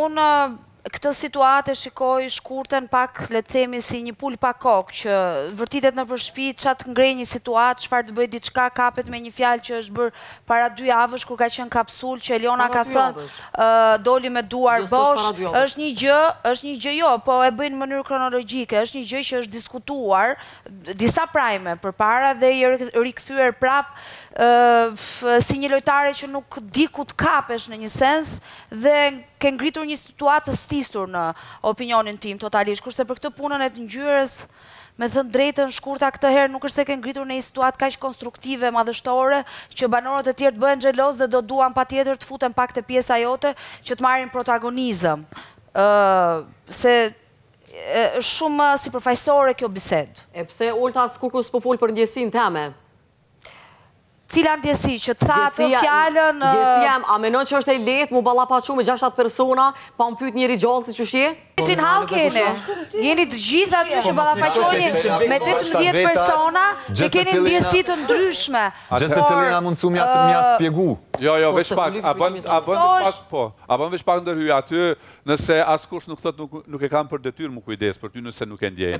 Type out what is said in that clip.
Unë këtë situatë e shikoj shkurtën pak, le të themi, si një pul pa kokë, që vërtitet nëpër shtëpi, çat ngrej një situatë, çfarë të bëj diçka, kapet me një fjalë që është bërë para 2 javësh, kur ka qenë kapsul, që Eliona ka thënë, doli me duar bosh, është një gjë jo, po e bëjnë në mënyrë kronologjike, është një gjë që është diskutuar disa prajme përpara dhe i rikthyer prap si një lojtare që nuk di ku të kapesh në një sens dhe ke ngritur një situatë të stisur në opinionin tim totalisht, kurse për këtë punën e të ngjyrës, me thënë drejtën shkurta këtë herë nuk është se ke ngritur në një situatë kaq konstruktive, madhështore, që banorët e tjerë të bëhen xheloz dhe do duan patjetër të futen pak te pjesa jote që të marrin protagonizëm. Se është shumë sipërfaqësore kjo bisedë. E pse Olta s'kur s'po fol për ndjesinë teme? Cila ndjesi që të thatë fjalën... Ndjesia, a menon që është e lehtë mu ballafaqu me 6-7 persona, pa më pyet njëri gjallë si ç'është je? Tin hall keni. Jeni të gjithë aty që ballafaqoheni me 18 persona që keni ndjesi të ndryshme. Gjë se Celina mund të mja spjegu. Jo, veç pak, a bën veç pak ndërhyj aty, nëse askush nuk thot nuk e kam për detyrë më kujdes për ty nëse nuk e ndjejnë.